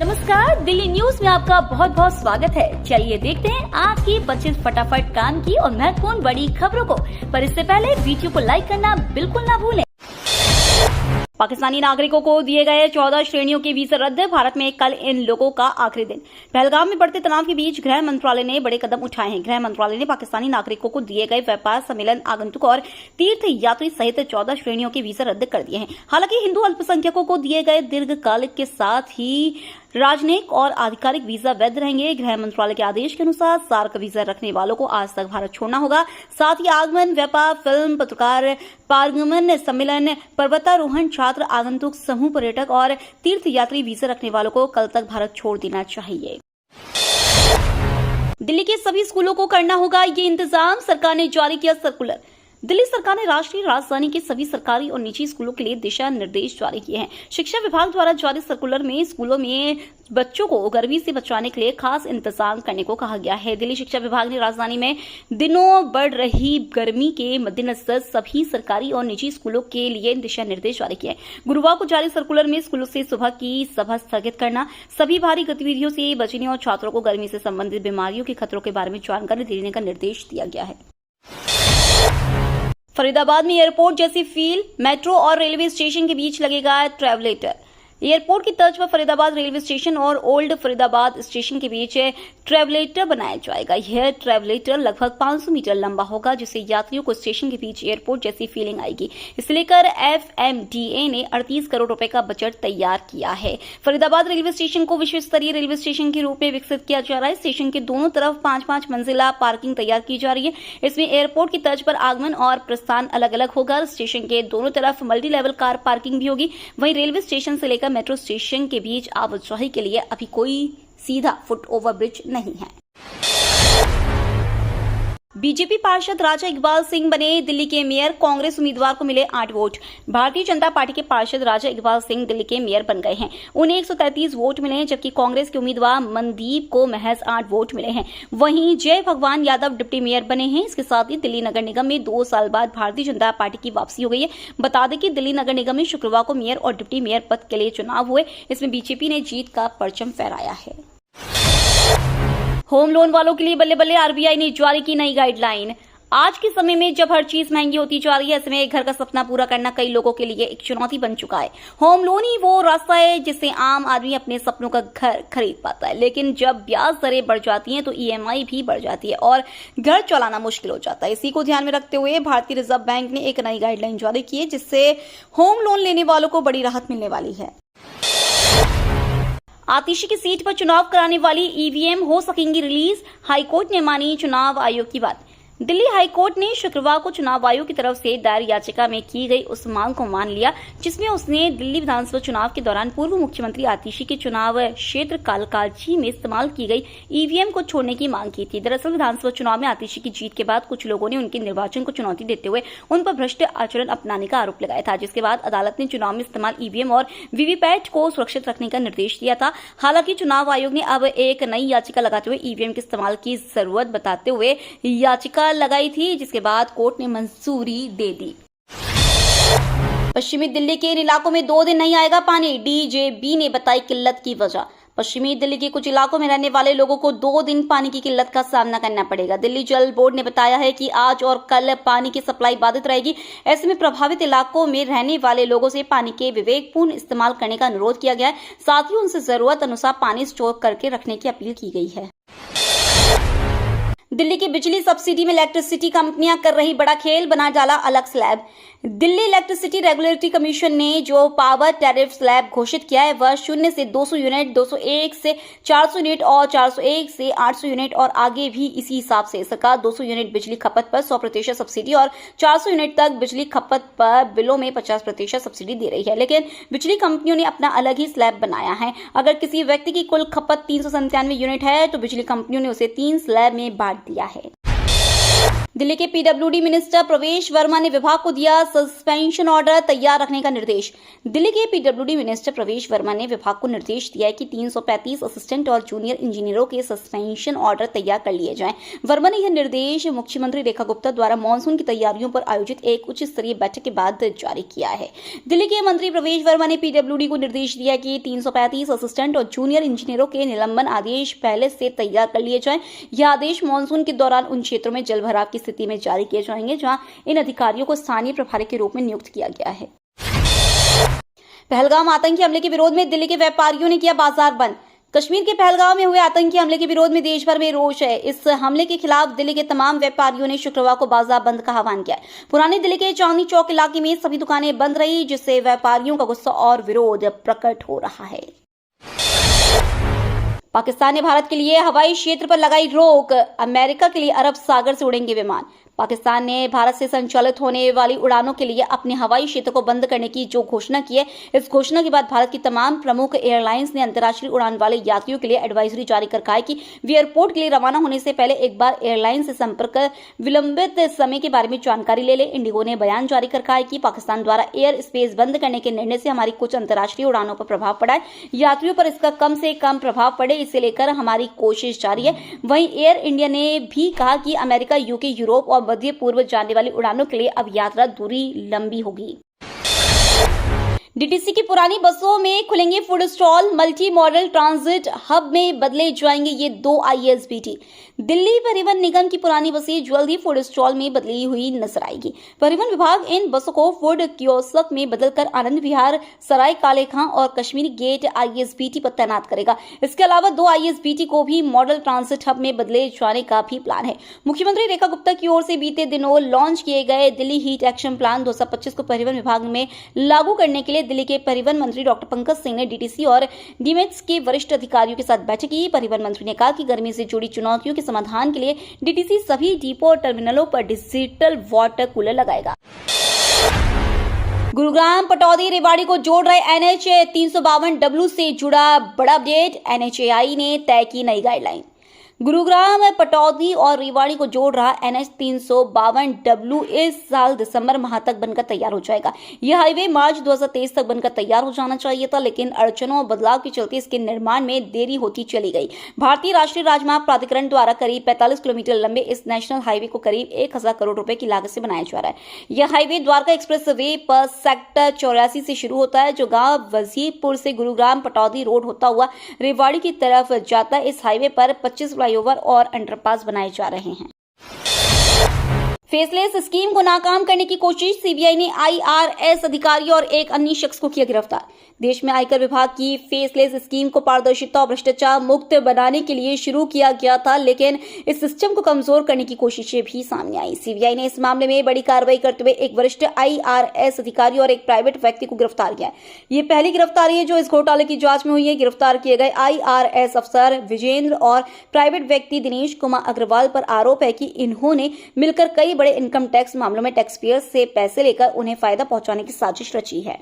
नमस्कार, दिल्ली न्यूज में आपका बहुत बहुत स्वागत है। चलिए देखते हैं आज की 25 फटाफट काम की और महत्वपूर्ण बड़ी खबरों को। पर इससे पहले वीडियो को लाइक करना बिल्कुल ना भूलें। पाकिस्तानी नागरिकों को दिए गए 14 श्रेणियों के वीजा रद्द। भारत में कल इन लोगों का आखिरी दिन। पहलगाम में बढ़ते तनाव के बीच गृह मंत्रालय ने बड़े कदम उठाए हैं। गृह मंत्रालय ने पाकिस्तानी नागरिकों को दिए गए व्यापार, सम्मेलन, आगंतुक और तीर्थ यात्री सहित 14 श्रेणियों के वीजा रद्द कर दिए हैं। हालांकि हिंदू अल्पसंख्यकों को दिए गए दीर्घकालिक के साथ ही राजनयिक और आधिकारिक वीजा वैध रहेंगे। गृह मंत्रालय के आदेश के अनुसार सार्क वीजा रखने वालों को आज तक भारत छोड़ना होगा। साथ ही आगमन, व्यापार, फिल्म, पत्रकार, पारगमन, सम्मेलन, पर्वतारोहण, छात्र, आगंतुक, समूह पर्यटक और तीर्थ यात्री वीजा रखने वालों को कल तक भारत छोड़ देना चाहिए। दिल्ली के सभी स्कूलों को करना होगा ये इंतजाम, सरकार ने जारी किया सर्कुलर। दिल्ली सरकार ने राष्ट्रीय राजधानी के सभी सरकारी और निजी स्कूलों के लिए दिशा निर्देश जारी किए हैं। शिक्षा विभाग द्वारा जारी सर्कुलर में स्कूलों में बच्चों को गर्मी से बचाने के लिए खास इंतजाम करने को कहा गया है। दिल्ली शिक्षा विभाग ने राजधानी में दिनों बढ़ रही गर्मी के मद्देनजर सभी सरकारी और निजी स्कूलों के लिए दिशा निर्देश जारी किए। गुरुवार को जारी सर्कुलर में स्कूलों से सुबह की सभा स्थगित करना, सभी भारी गतिविधियों से बचने और छात्रों को गर्मी से संबंधित बीमारियों के खतरों के बारे में जानकारी देने का निर्देश दिया गया है। फरीदाबाद में एयरपोर्ट जैसी फील, मेट्रो और रेलवे स्टेशन के बीच लगेगा ट्रैवलेटर। एयरपोर्ट की तर्ज पर फरीदाबाद रेलवे स्टेशन और ओल्ड फरीदाबाद स्टेशन के बीच ट्रैवलेटर बनाया जाएगा। यह ट्रैवलेटर लगभग 500 मीटर लंबा होगा, जिससे यात्रियों को स्टेशन के बीच एयरपोर्ट जैसी फीलिंग आएगी। इसे लेकर FMDA ने 38 करोड़ रुपए का बजट तैयार किया है। फरीदाबाद रेलवे स्टेशन को विश्व स्तरीय रेलवे स्टेशन के रूप में विकसित किया जा रहा है। स्टेशन के दोनों तरफ 5-5 मंजिला पार्किंग तैयार की जा रही है। इसमें एयरपोर्ट की तर्ज पर आगमन और प्रस्थान अलग अलग होगा। स्टेशन के दोनों तरफ मल्टी लेवल कार पार्किंग भी होगी। वहीं रेलवे स्टेशन से लेकर मेट्रो स्टेशन के बीच आवाजाही के लिए अभी कोई सीधा फुट ओवर ब्रिज नहीं है। बीजेपी पार्षद राजा इकबाल सिंह बने दिल्ली के मेयर, कांग्रेस उम्मीदवार को मिले 8 वोट। भारतीय जनता पार्टी के पार्षद राजा इकबाल सिंह दिल्ली के मेयर बन गए हैं। उन्हें 133 वोट मिले हैं, जबकि कांग्रेस के उम्मीदवार मनदीप को महज 8 वोट मिले हैं। वहीं जय भगवान यादव डिप्टी मेयर बने हैं। इसके साथ ही दिल्ली नगर निगम में 2 साल बाद भारतीय जनता पार्टी की वापसी हो गई है। बता दें कि दिल्ली नगर निगम में शुक्रवार को मेयर और डिप्टी मेयर पद के लिए चुनाव हुए। इसमें बीजेपी ने जीत का परचम फहराया है। होम लोन वालों के लिए बल्ले बल्ले, आरबीआई ने जारी की नई गाइडलाइन। आज के समय में जब हर चीज महंगी होती जा रही है, ऐसे में घर का सपना पूरा करना कई लोगों के लिए एक चुनौती बन चुका है। होम लोन ही वो रास्ता है जिससे आम आदमी अपने सपनों का घर खरीद पाता है। लेकिन जब ब्याज दरें बढ़ जाती हैं तो EMI भी बढ़ जाती है और घर चलाना मुश्किल हो जाता है। इसी को ध्यान में रखते हुए भारतीय रिजर्व बैंक ने एक नई गाइडलाइन जारी की है, जिससे होम लोन लेने वालों को बड़ी राहत मिलने वाली है। आतिशी की सीट पर चुनाव कराने वाली EVM हो सकेंगी रिलीज, हाईकोर्ट ने मानी चुनाव आयोग की बात। दिल्ली हाईकोर्ट ने शुक्रवार को चुनाव आयोग की तरफ से दायर याचिका में की गई उस मांग को मान लिया, जिसमें उसने दिल्ली विधानसभा चुनाव के दौरान पूर्व मुख्यमंत्री आतिशी के चुनाव क्षेत्र कालकाजी में इस्तेमाल की गई EVM को छोड़ने की मांग की थी। दरअसल विधानसभा चुनाव में आतिशी की जीत के बाद कुछ लोगों ने उनके निर्वाचन को चुनौती देते हुए उन पर भ्रष्ट आचरण अपनाने का आरोप लगाया था, जिसके बाद अदालत ने चुनाव में इस्तेमाल EVM और वीवीपैट को सुरक्षित रखने का निर्देश दिया था। हालांकि चुनाव आयोग ने अब एक नई याचिका लगाते हुए EVM के इस्तेमाल की जरूरत बताते हुए याचिका लगाई थी, जिसके बाद कोर्ट ने मंजूरी दे दी। पश्चिमी दिल्ली के इन इलाकों में 2 दिन नहीं आएगा पानी, DJB ने बताई किल्लत की वजह। पश्चिमी दिल्ली के कुछ इलाकों में रहने वाले लोगों को 2 दिन पानी की किल्लत का सामना करना पड़ेगा। दिल्ली जल बोर्ड ने बताया है कि आज और कल पानी की सप्लाई बाधित रहेगी। ऐसे में प्रभावित इलाकों में रहने वाले लोगों से पानी के विवेकपूर्ण इस्तेमाल करने का अनुरोध किया गया है। साथ ही उनसे जरूरत अनुसार पानी स्टोर करके रखने की अपील की गई है। दिल्ली की बिजली सब्सिडी में इलेक्ट्रिसिटी कंपनियां कर रही बड़ा खेल, बना डाला अलग slab. Delhi electricity regulatory commission ने जो पावर टैरिफ स्लैब घोषित किया है वह 0 से 200 यूनिट, 201 से 400 यूनिट और 401 से 800 यूनिट और आगे भी इसी हिसाब से। सरकार 200 यूनिट बिजली खपत पर 100% सब्सिडी और 400 यूनिट तक बिजली खपत पर बिलों में 50% सब्सिडी दे रही है। लेकिन बिजली कंपनियों ने अपना अलग ही स्लैब बनाया है। अगर किसी व्यक्ति की कुल खपत 397 यूनिट है तो बिजली कंपनियों ने उसे 3 स्लैब में बांट दिया है। दिल्ली के पीडब्ल्यूडी मिनिस्टर प्रवेश वर्मा ने विभाग को दिया सस्पेंशन ऑर्डर तैयार रखने का निर्देश। दिल्ली के पीडब्ल्यूडी मिनिस्टर प्रवेश वर्मा ने विभाग को निर्देश दिया है कि 335 असिस्टेंट और जूनियर इंजीनियरों के सस्पेंशन ऑर्डर तैयार कर लिए जाएं। वर्मा ने यह निर्देश मुख्यमंत्री रेखा गुप्ता द्वारा मानसून की तैयारियों पर आयोजित एक उच्च स्तरीय बैठक के बाद जारी किया है। दिल्ली के मंत्री प्रवेश वर्मा ने पीडब्ल्यूडी को निर्देश दिया कि 335 असिस्टेंट और जूनियर इंजीनियरों के निलंबन आदेश पहले से तैयार कर लिए जाएं। यह आदेश मानसून के दौरान उन क्षेत्रों में जलभराव की स्थिति में जारी किए जाएंगे जहां इन अधिकारियों को स्थानीय प्रभारी के रूप में नियुक्त किया गया है। पहलगाम आतंकी हमले के विरोध में दिल्ली के व्यापारियों ने किया बाजार बंद। कश्मीर के पहलगाम में हुए आतंकी हमले के विरोध में देश भर में रोष है। इस हमले के खिलाफ दिल्ली के तमाम व्यापारियों ने शुक्रवार को बाजार बंद का आह्वान किया। पुरानी दिल्ली के चांदनी चौक इलाके में सभी दुकानें बंद रही, जिससे व्यापारियों का गुस्सा और विरोध प्रकट हो रहा है। पाकिस्तान ने भारत के लिए हवाई क्षेत्र पर लगाई रोक। अमेरिका के लिए अरब सागर से उड़ेंगे विमान। पाकिस्तान ने भारत से संचालित होने वाली उड़ानों के लिए अपने हवाई क्षेत्र को बंद करने की जो घोषणा की है, इस घोषणा के बाद भारत की तमाम प्रमुख एयरलाइंस ने अंतर्राष्ट्रीय उड़ान वाले यात्रियों के लिए एडवाइजरी जारी कर कहा है कि वे एयरपोर्ट के लिए रवाना होने से पहले एक बार एयरलाइन से संपर्क कर विलंबित समय के बारे में जानकारी ले ले। इंडिगो ने बयान जारी कर कहा है कि पाकिस्तान द्वारा एयर स्पेस बंद करने के निर्णय से हमारी कुछ अंतर्राष्ट्रीय उड़ानों पर प्रभाव पड़ा है। यात्रियों पर इसका कम से कम प्रभाव पड़े, इसे लेकर हमारी कोशिश जारी है। वहीं एयर इंडिया ने भी कहा कि अमेरिका, यूके, यूरोप और मध्य पूर्व जाने वाली उड़ानों के लिए अब यात्रा दूरी लंबी होगी। डीटीसी की पुरानी बसों में खुलेंगे food stall. Multi modal transit hub में बदले जाएंगे ये 2 ISBT। दिल्ली परिवहन निगम की पुरानी बसें जल्द ही फूड स्टॉल में बदली हुई नजर आएगी। परिवहन विभाग इन बसों को फूड कियोस्क में बदलकर आनंद विहार, सराय काले खां और कश्मीरी गेट ISBT पर तैनात करेगा। इसके अलावा 2 ISBT को भी मॉडल ट्रांजिट हब में बदले जाने का भी प्लान है। मुख्यमंत्री रेखा गुप्ता की ओर से बीते दिनों लॉन्च किए गए दिल्ली हीट एक्शन प्लान 2025 को परिवहन विभाग में लागू करने के लिए दिल्ली के परिवहन मंत्री डॉक्टर पंकज सिंह ने डीटीसी और डीमेट्स के वरिष्ठ अधिकारियों के साथ बैठक की। परिवहन मंत्री ने कहा कि गर्मी से जुड़ी चुनौतियों के समाधान के लिए डीटीसी सभी डिपो और टर्मिनलों पर डिजिटल वाटर कूलर लगाएगा। गुरुग्राम पटौदी रेवाड़ी को जोड़ रहे NH 352W से जुड़ा बड़ा अपडेट। NHAI ने तय की नई गाइडलाइन। गुरुग्राम पटौदी और रेवाड़ी को जोड़ रहा NH 352W इस साल दिसंबर माह तक बनकर तैयार हो जाएगा। यह हाईवे मार्च 2023 तक बनकर तैयार हो जाना चाहिए था, लेकिन अड़चनों और बदलाव के चलते इसके निर्माण में देरी होती चली गई। भारतीय राष्ट्रीय राजमार्ग प्राधिकरण द्वारा करीब 45 किलोमीटर लंबे इस नेशनल हाईवे को करीब 1000 करोड़ रुपए की लागत से बनाया जा रहा है। यह हाईवे द्वारका एक्सप्रेस वे पर सेक्टर 84 से शुरू होता है, जो गांव वजीरपुर से गुरुग्राम पटौदी रोड होता हुआ रेवाड़ी की तरफ जाता है। इस हाईवे पर 25 फ्लाईओवर और अंडरपास बनाए जा रहे हैं। फेसलेस स्कीम को नाकाम करने की कोशिश। सीबीआई ने IRS अधिकारी और एक अन्य शख्स को किया गिरफ्तार। देश में आयकर विभाग की फेसलेस स्कीम को पारदर्शिता और भ्रष्टाचार मुक्त बनाने के लिए शुरू किया गया था, लेकिन इस सिस्टम को कमजोर करने की कोशिशें भी सामने आई। सीबीआई ने इस मामले में बड़ी कार्रवाई करते हुए एक वरिष्ठ IRS अधिकारी और एक प्राइवेट व्यक्ति को गिरफ्तार किया। ये पहली गिरफ्तारी है जो इस घोटाले की जांच में हुई है। गिरफ्तार किए गए IRS अफसर विजेंद्र और प्राइवेट व्यक्ति दिनेश कुमार अग्रवाल पर आरोप है कि इन्होंने मिलकर कई बड़े इनकम टैक्स मामलों में टैक्स पेयर से पैसे लेकर उन्हें फायदा पहुंचाने की साजिश रची है।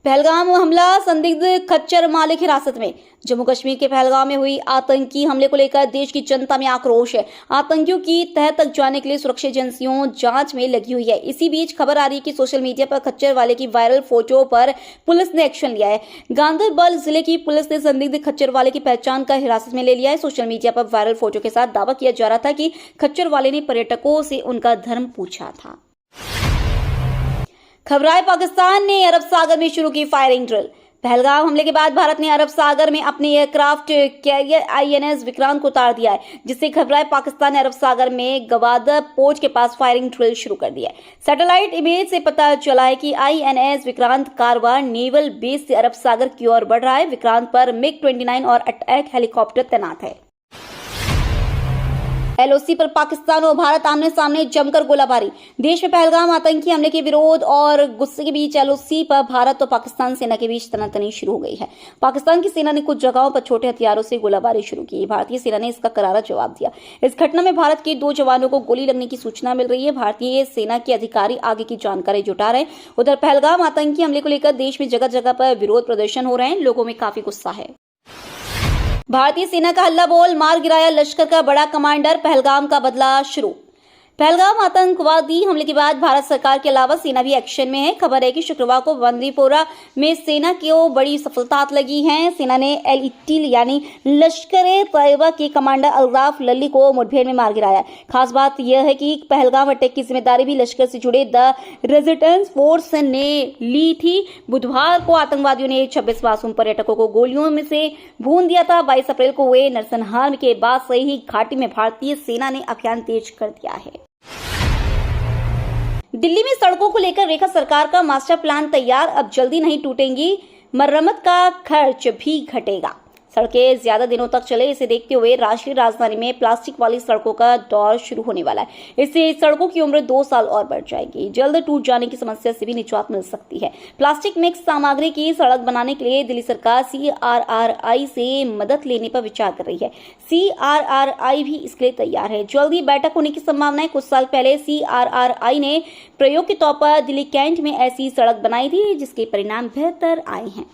पहलगाम हमला, संदिग्ध खच्चर मालिक हिरासत में। जम्मू कश्मीर के पहलगाम में हुई आतंकी हमले को लेकर देश की जनता में आक्रोश है। आतंकियों की तह तक जाने के लिए सुरक्षा एजेंसियों जांच में लगी हुई है। इसी बीच खबर आ रही है कि सोशल मीडिया पर खच्चर वाले की वायरल फोटो पर पुलिस ने एक्शन लिया है। गांदरबल जिले की पुलिस ने संदिग्ध खच्चर वाले की पहचान कर हिरासत में ले लिया है। सोशल मीडिया पर वायरल फोटो के साथ दावा किया जा रहा था कि खच्चर वाले ने पर्यटकों से उनका धर्म पूछा था। खबराए पाकिस्तान ने अरब सागर में शुरू की फायरिंग ड्रिल। पहलगाम हमले के बाद भारत ने अरब सागर में अपने एयरक्राफ्ट कैरियर INS विक्रांत को उतार दिया है, जिससे घबराए पाकिस्तान ने अरब सागर में गवादर पोर्ट के पास फायरिंग ड्रिल शुरू कर दिया है। सैटेलाइट इमेज से पता चला है कि INS Vikrant Karwar naval base से अरब सागर की ओर बढ़ रहा है। विक्रांत पर MiG-29 और अटैक हेलीकॉप्टर तैनात है। LOC पर पाकिस्तान और भारत आमने सामने जमकर गोलाबारी। देश में पहलगाम आतंकी हमले के विरोध और गुस्से के बीच LOC पर भारत और पाकिस्तान सेना के बीच तनातनी शुरू हो गई है। पाकिस्तान की सेना ने कुछ जगहों पर छोटे हथियारों से गोलाबारी शुरू की। भारतीय सेना ने इसका करारा जवाब दिया। इस घटना में भारत के 2 जवानों को गोली लगने की सूचना मिल रही है। भारतीय सेना के अधिकारी आगे की जानकारी जुटा रहे हैं। उधर पहलगाम आतंकी हमले को लेकर देश में जगह जगह पर विरोध प्रदर्शन हो रहे हैं। लोगों में काफी गुस्सा है। भारतीय सेना का हल्ला बोल, मार गिराया लश्कर का बड़ा कमांडर, पहलगाम का बदला शुरू। पहलगाम आतंकवादी हमले के बाद भारत सरकार के अलावा सेना भी एक्शन में है। खबर है कि शुक्रवार को बंदीपोरा में सेना को बड़ी सफलता लगी है। सेना ने LET यानी लश्कर-ए-तैयबा के कमांडर अल्ताफ लल्ली को मुठभेड़ में मार गिराया। खास बात यह है कि पहलगाम अटैक की जिम्मेदारी भी लश्कर से जुड़े द रेजिस्टेंस फोर्स ने ली थी। बुधवार को आतंकवादियों ने 26 मासूम पर्यटकों को गोलियों में से भून दिया था। 22 अप्रैल को हुए नरसंहार के बाद से ही घाटी में भारतीय सेना ने अभियान तेज कर दिया है। दिल्ली में सड़कों को लेकर रेखा सरकार का मास्टर प्लान तैयार, अब जल्दी नहीं टूटेंगी, मरम्मत का खर्च भी घटेगा। सड़कें ज्यादा दिनों तक चले, इसे देखते हुए राष्ट्रीय राजधानी में प्लास्टिक वाली सड़कों का दौर शुरू होने वाला है। इससे सड़कों की उम्र 2 साल और बढ़ जाएगी। जल्द टूट जाने की समस्या से भी निजात मिल सकती है। प्लास्टिक मिक्स सामग्री की सड़क बनाने के लिए दिल्ली सरकार CRRI से मदद लेने पर विचार कर रही है। CRRI भी इसके लिए तैयार है। जल्द ही बैठक होने की संभावना है। कुछ साल पहले CRRI ने प्रयोग के तौर पर दिल्ली कैंट में ऐसी सड़क बनाई थी, जिसके परिणाम बेहतर आए हैं।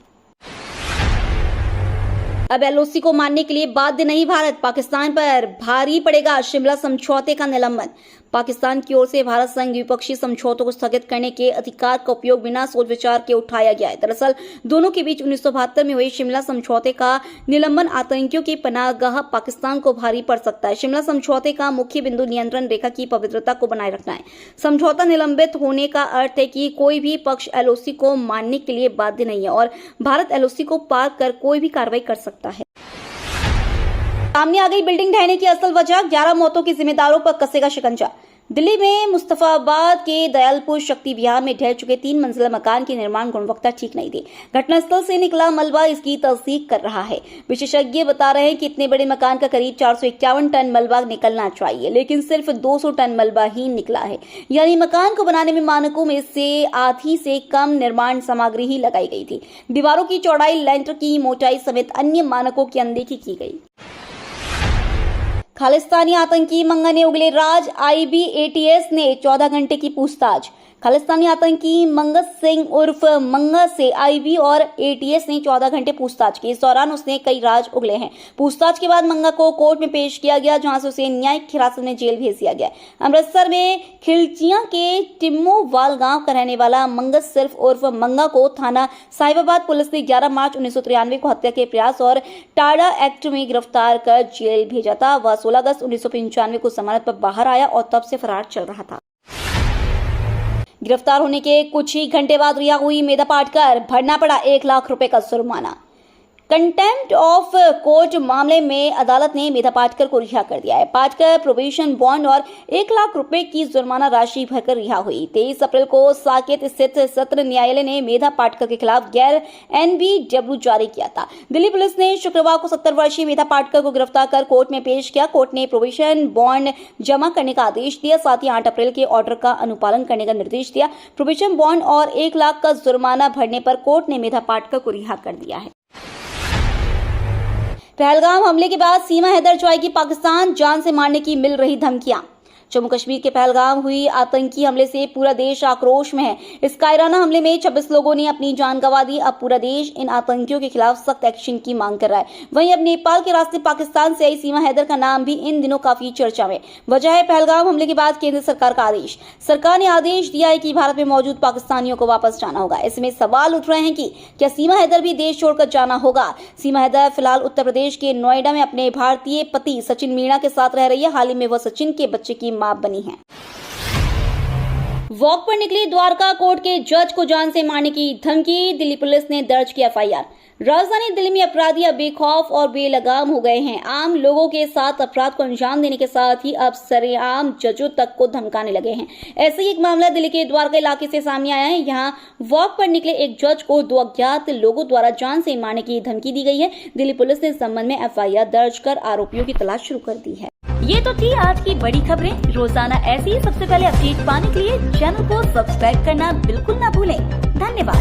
अब LOC को मानने के लिए बाध्य नहीं भारत, पाकिस्तान पर भारी पड़ेगा शिमला समझौते का निलंबन। पाकिस्तान की ओर से भारत संग द्विपक्षीय समझौतों को स्थगित करने के अधिकार का उपयोग बिना सोच विचार के उठाया गया है। दरअसल दोनों के बीच 1972 में हुए शिमला समझौते का निलंबन आतंकियों की पनाहगाह पाकिस्तान को भारी पड़ सकता है। शिमला समझौते का मुख्य बिंदु नियंत्रण रेखा की पवित्रता को बनाए रखना है। समझौता निलंबित होने का अर्थ है कि कोई भी पक्ष LOC को मानने के लिए बाध्य नहीं है और भारत LOC को पार कर कोई भी कार्रवाई कर सकता है। सामने आ गई बिल्डिंग ढहने की असल वजह, 11 मौतों के जिम्मेदारों पर कसेगा शिकंजा। दिल्ली में मुस्तफाबाद के दयालपुर शक्ति विहार में ढह चुके 3 मंजिला मकान की निर्माण गुणवत्ता ठीक नहीं थी। घटनास्थल से निकला मलबा इसकी तस्दीक कर रहा है। विशेषज्ञ बता रहे हैं कि इतने बड़े मकान का करीब 451 टन मलबा निकलना चाहिए, लेकिन सिर्फ 200 टन मलबा ही निकला है। यानी मकान को बनाने में मानकों में से आधी से कम निर्माण सामग्री ही लगाई गई थी। दीवारों की चौड़ाई, लेंटर की मोटाई समेत अन्य मानकों की अनदेखी की गई। खालिस्तानी आतंकी मंगा ने उगले राज, IBATS ने 14 घंटे की पूछताछ। खालिस्तानी आतंकी मंगत सिंह उर्फ मंगा से IB और ATS ने 14 घंटे पूछताछ की। इस दौरान उसने कई राज उगले हैं। पूछताछ के बाद मंगा को कोर्ट में पेश किया गया, जहां से उसे न्यायिक हिरासत में जेल भेज दिया गया। अमृतसर में खिलचियां के टिम्मोवाल गांव का रहने वाला मंगत सिर्फ उर्फ मंगा को थाना साहिबाबाद पुलिस ने 11 मार्च 1993 को हत्या के प्रयास और टाडा एक्ट में गिरफ्तार कर जेल भेजा था। वह 16 अगस्त 1995 को जमानत पर बाहर आया और तब से फरार चल रहा था। गिरफ्तार होने के कुछ ही घंटे बाद रिहा हुई मेधा पाटकर, भरना पड़ा 1 लाख रुपए का जुर्माना। कंटेम्प्ट ऑफ कोर्ट मामले में अदालत ने मेधा पाटकर को रिहा कर दिया है। पाटकर प्रोबेशन बॉन्ड और 1 लाख रुपए की जुर्माना राशि भरकर रिहा हुई। 23 अप्रैल को साकेत स्थित सत्र न्यायालय ने मेधा पाटकर के खिलाफ गैर NBW जारी किया था। दिल्ली पुलिस ने शुक्रवार को 70 वर्षीय मेधा पाटकर को गिरफ्तार कर कोर्ट में पेश किया। कोर्ट ने प्रोबेशन बॉन्ड जमा करने का आदेश दिया, साथ ही 8 अप्रैल के ऑर्डर का अनुपालन करने का निर्देश दिया। प्रोबेशन बॉन्ड और 1 लाख का जुर्माना भरने पर कोर्ट ने मेधा पाटकर को रिहा कर दिया है। पहलगाम हमले के बाद सीमा हैदर जाएगी पाकिस्तान, जान से मारने की मिल रही धमकियां। जम्मू कश्मीर के पहलगाम हुई आतंकी हमले से पूरा देश आक्रोश में है। इस कायराना हमले में 26 लोगों ने अपनी जान गंवा दी। अब पूरा देश इन आतंकियों के खिलाफ सख्त एक्शन की मांग कर रहा है। वहीं अब नेपाल के रास्ते पाकिस्तान से आई सीमा हैदर का नाम भी इन दिनों काफी चर्चा में। वजह है पहलगाम हमले के बाद केंद्र सरकार का आदेश। सरकार ने आदेश दिया है कि भारत में मौजूद पाकिस्तानियों को वापस जाना होगा। इसमें सवाल उठ रहे हैं कि क्या सीमा हैदर भी देश छोड़कर जाना होगा। सीमा हैदर फिलहाल उत्तर प्रदेश के नोएडा में अपने भारतीय पति सचिन मीणा के साथ रह रही है। हाल ही में वह सचिन के बच्चे की मां बनी है। वॉक पर निकली द्वारका कोर्ट के जज को जान से मारने की धमकी, दिल्ली पुलिस ने दर्ज किया FIR। राजधानी दिल्ली में अपराधी अब बेखौफ और बेलगाम हो गए हैं। आम लोगों के साथ अपराध को अंजाम देने के साथ ही अब सरेआम जजों तक को धमकाने लगे हैं। ऐसे ही एक मामला दिल्ली के द्वारका इलाके से सामने आया है। यहां वॉक पर निकले एक जज को 2 अज्ञात लोगों द्वारा जान से मारने की धमकी दी गई है। दिल्ली पुलिस ने इस संबंध में FIR दर्ज कर आरोपियों की तलाश शुरू कर दी है। ये तो थी आज की बड़ी खबरें। रोजाना ऐसी सबसे पहले अपडेट पाने के लिए चैनल को सब्सक्राइब करना बिल्कुल ना भूलें। धन्यवाद।